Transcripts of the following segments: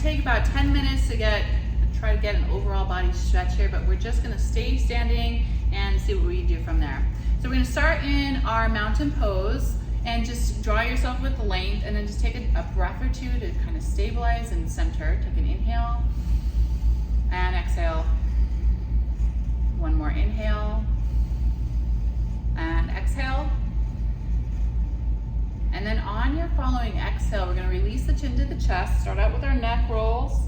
take about 10 minutes to try to get an overall body stretch here, but we're just gonna stay standing and see what we do from there. So we're gonna start in our mountain pose and just draw yourself with length, and then just take a breath or two to kind of stabilize and center. Take an inhale and exhale. One more inhale and exhale. And then on your following exhale, we're gonna release the chin to the chest, start out with our neck rolls.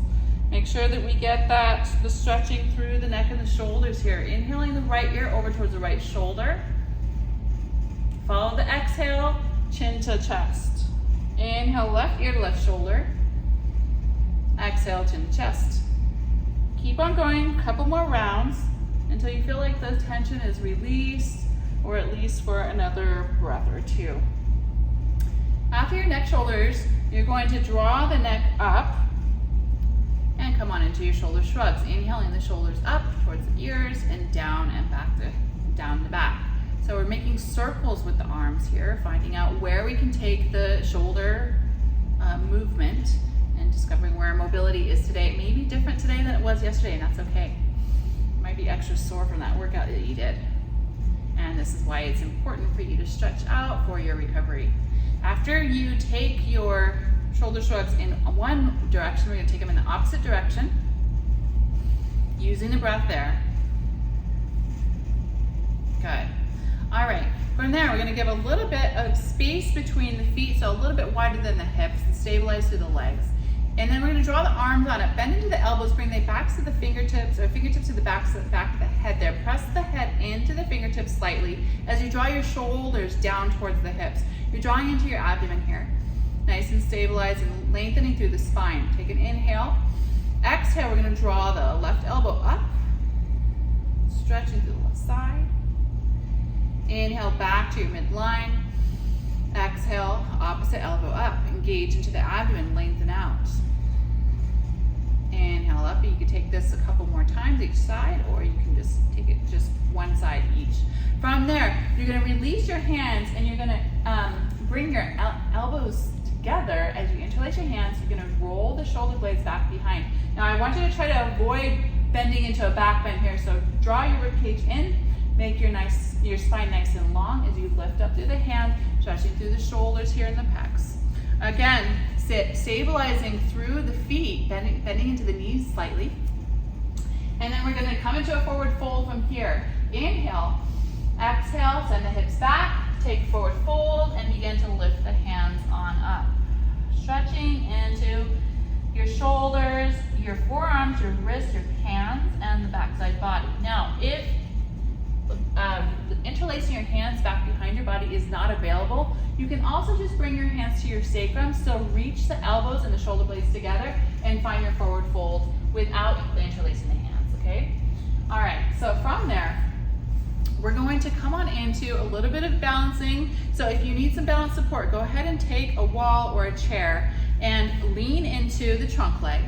Make sure that we get the stretching through the neck and the shoulders here. Inhaling the right ear over towards the right shoulder. Follow the exhale, chin to chest. Inhale, left ear to left shoulder. Exhale, chin to chest. Keep on going, a couple more rounds until you feel like the tension is released, or at least for another breath or two. After your neck shoulders, you're going to draw the neck up and come on into your shoulder shrugs. Inhaling the shoulders up towards the ears and down and back down the back. So we're making circles with the arms here, finding out where we can take the shoulder movement and discovering where our mobility is today. It may be different today than it was yesterday, and that's okay. You might be extra sore from that workout that you did. And this is why it's important for you to stretch out for your recovery. After you take your shoulder shrugs in one direction, we're going to take them in the opposite direction, using the breath there. Good. All right, from there, we're going to give a little bit of space between the feet, so a little bit wider than the hips, and stabilize through the legs. And then we're going to draw the arms on it, bend into the elbows, bring the backs to the fingertips, or fingertips to the back of the head there. Press the head into the fingertips slightly as you draw your shoulders down towards the hips. You're drawing into your abdomen here. Nice and stabilized and lengthening through the spine. Take an inhale. Exhale, we're going to draw the left elbow up, stretching to the left side. Inhale, back to your midline. Exhale, opposite elbow up. Engage into the abdomen, lengthen out. Inhale up. You can take this a couple more times each side, or you can just take it just one side each. From there, you're going to release your hands, and you're going to bring your elbows together. As you interlace your hands, you're going to roll the shoulder blades back behind. Now, I want you to try to avoid bending into a back bend here. So draw your rib cage in, make your spine nice and long as you lift up through the hand, stretching through the shoulders here in the pecs. Again, stabilizing through the feet, bending into the knees slightly. And then we're going to come into a forward fold from here. Inhale, exhale, send the hips back, take forward fold, and begin to lift the hands on up. Stretching into your shoulders, your forearms, your wrists, your hands, and the backside body. Now, if interlacing your hands back behind your body is not available, you can also just bring your hands to your sacrum, so reach the elbows and the shoulder blades together and find your forward fold without interlacing the hands, okay? All right, so from there, we're going to come on into a little bit of balancing. So if you need some balance support, go ahead and take a wall or a chair and lean into the trunk leg.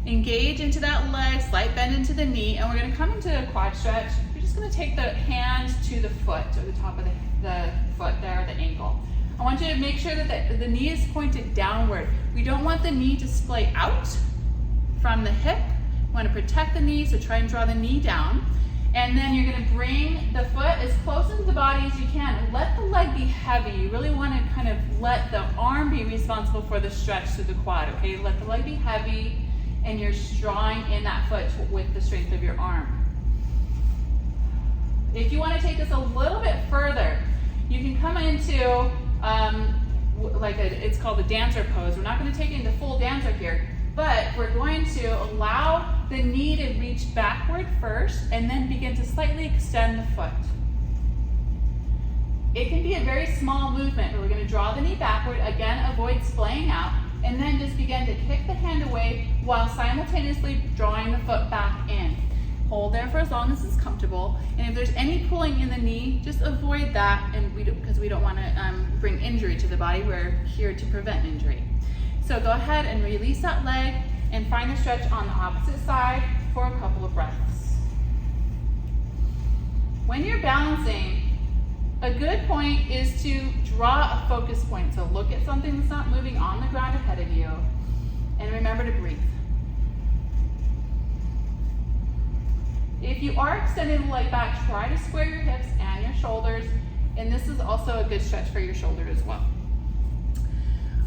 Engage into that leg, slight bend into the knee, and we're going to come into a quad stretch. You're just going to take the hands to the foot, to the top of the foot there, the ankle. I want you to make sure that the knee is pointed downward. We don't want the knee to splay out from the hip. We want to protect the knee, so try and draw the knee down. And then you're going to bring the foot as close into the body as you can, and let the leg be heavy. You really want to kind of let the arm be responsible for the stretch through the quad, okay? Let the leg be heavy, and you're drawing in that foot with the strength of your arm. If you want to take this a little bit further, you can come into it's called the dancer pose. We're not going to take it into full dancer here, but we're going to allow the knee to reach backward first and then begin to slightly extend the foot. It can be a very small movement, but we're going to draw the knee backward. Again, avoid splaying out, and then just begin to kick the hand away while simultaneously drawing the foot back in. Hold there for as long as it's comfortable, and if there's any pulling in the knee, just avoid that, and because we don't want to bring injury to the body. We're here to prevent injury. So go ahead and release that leg and find the stretch on the opposite side for a couple of breaths. When you're balancing, a good point is to draw a focus point. So look at something that's not moving on the ground ahead of you And remember to breathe. If you are extending the leg back, try to square your hips and your shoulders. And this is also a good stretch for your shoulder as well.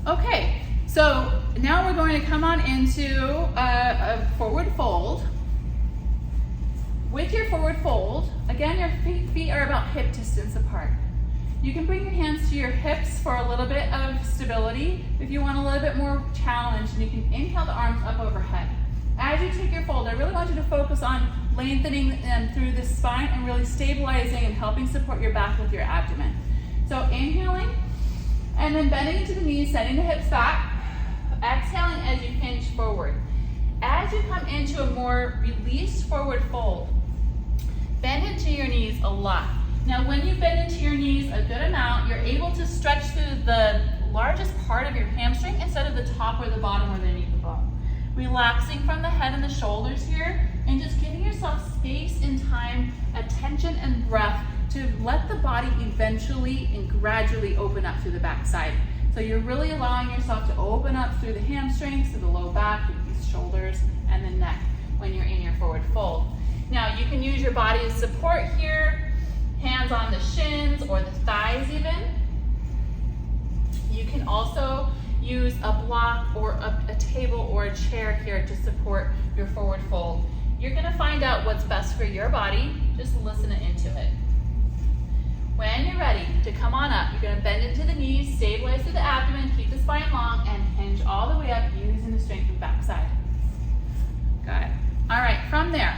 Okay, so now we're going to come on into a forward fold. With your forward fold, again, your feet are about hip distance apart. You can bring your hands to your hips for a little bit of stability. If you want a little bit more challenge, and you can inhale the arms up overhead. As you take your fold, I really want you to focus on lengthening them through the spine and really stabilizing and helping support your back with your abdomen. So inhaling, and then bending into the knees, sending the hips back. Exhaling as you hinge forward. As you come into a more released forward fold, bend into your knees a lot. Now when you bend into your knees a good amount, you're able to stretch through the largest part of your hamstring instead of the top or the bottom or underneath the bone. Relaxing from the head and the shoulders here, and just giving yourself space and time, attention and breath to let the body eventually and gradually open up through the backside. So you're really allowing yourself to open up through the hamstrings, through the low back, through the shoulders, and the neck when you're in your forward fold. Now you can use your body as support here, hands on the shins or the thighs even. You can also use a block or a table or a chair here to support your forward fold. You're gonna find out what's best for your body, just listen into it. When you're ready to come on up, you're gonna bend into the knees, stabilize through the abdomen, keep the spine long, and hinge all the way up using the strength of the backside. Good. All right, from there,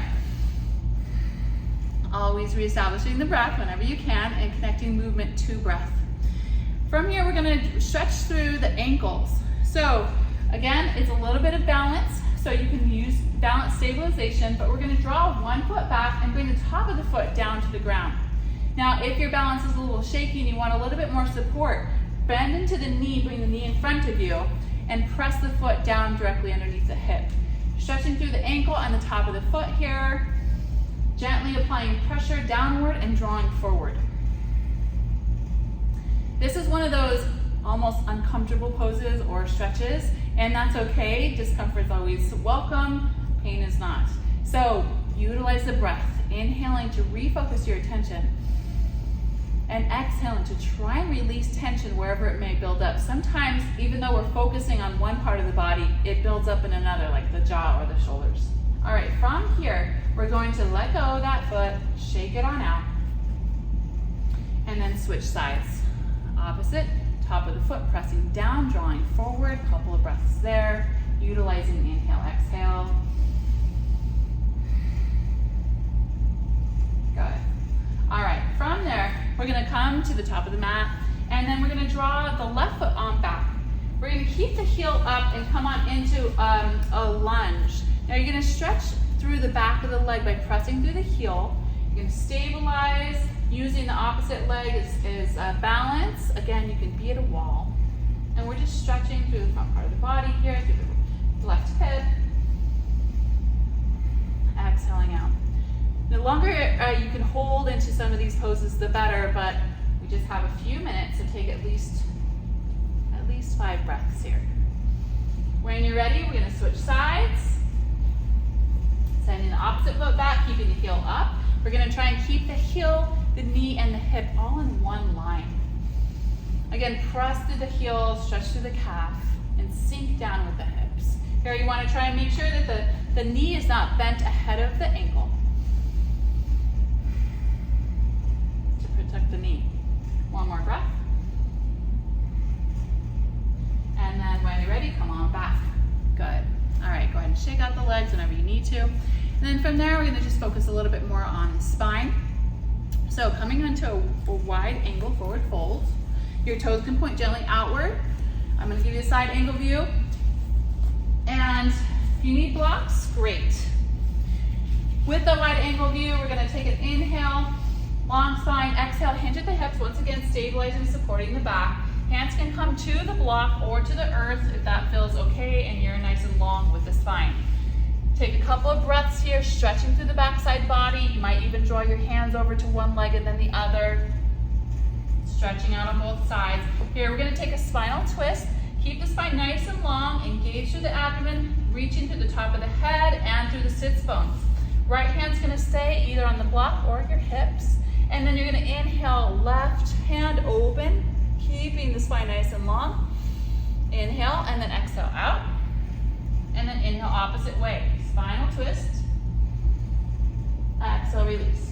always reestablishing the breath whenever you can and connecting movement to breath. From here, we're gonna stretch through the ankles. So again, it's a little bit of balance, so you can use balance stabilization, but we're gonna draw one foot back and bring the top of the foot down to the ground. Now, if your balance is a little shaky and you want a little bit more support, bend into the knee, bring the knee in front of you, and press the foot down directly underneath the hip. Stretching through the ankle and the top of the foot here, gently applying pressure downward and drawing forward. This is one of those almost uncomfortable poses or stretches, and that's okay. Discomfort is always welcome, pain is not. So utilize the breath, inhaling to refocus your attention, and exhaling to try and release tension wherever it may build up. Sometimes, even though we're focusing on one part of the body, it builds up in another, like the jaw or the shoulders. All right, from here, we're going to let go of that foot, shake it on out, and then switch sides. Opposite, top of the foot, pressing down, drawing forward, couple of breaths there, utilizing inhale, exhale. Good. All right, from there, we're gonna come to the top of the mat, and then we're gonna draw the left foot on back. We're gonna keep the heel up and come on into a lunge. Now you're gonna stretch through the back of the leg by pressing through the heel. You're gonna stabilize, using the opposite leg as balance. Again, you can be at a wall. And we're just stretching through the front part of the body here, through the left hip. Exhaling out. The longer you can hold into some of these poses, the better, but we just have a few minutes to take at least 5 breaths here. When you're ready, we're gonna switch sides. Sending the opposite foot back, keeping the heel up. We're gonna try and keep the heel, the knee, and the hip all in one line. Again, press through the heel, stretch through the calf, and sink down with the hips. Here you wanna try and make sure that the knee is not bent ahead of the ankle to protect the knee. One more breath. And then when you're ready, come on back. Good. All right, go ahead and shake out the legs whenever you need to. And then from there, we're gonna just focus a little bit more on the spine. So coming into a wide angle forward fold. Your toes can point gently outward. I'm gonna give you a side angle view. And if you need blocks, great. With the wide angle view, we're gonna take an inhale, long spine, exhale, hinge at the hips, once again, stabilizing, supporting the back. Hands can come to the block or to the earth if that feels okay and you're nice and long with the spine. Take a couple of breaths here, stretching through the backside body. You might even draw your hands over to one leg and then the other. Stretching out on both sides. Here, we're gonna take a spinal twist, Keep the spine nice and long, engage through the abdomen, reaching through the top of the head and through the sits bones. Right hand's gonna stay either on the block or your hips. And then you're gonna inhale, left hand open, keeping the spine nice and long. Inhale and then exhale out. And then inhale opposite way. Spinal twist. Exhale, release.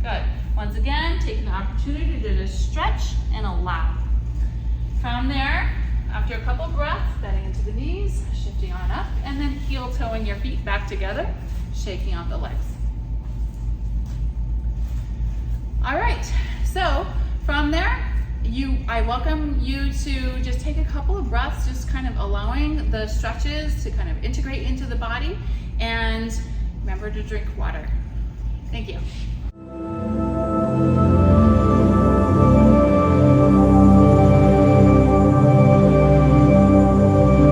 Good. Once again, taking the opportunity to just stretch and allow. From there, after a couple breaths, bending into the knees, shifting on up, and then heel toeing your feet back together, shaking off the legs. All right, so from there, I welcome you to just take a couple of breaths, just kind of allowing the stretches to kind of integrate into the body, and remember to drink water. Thank you.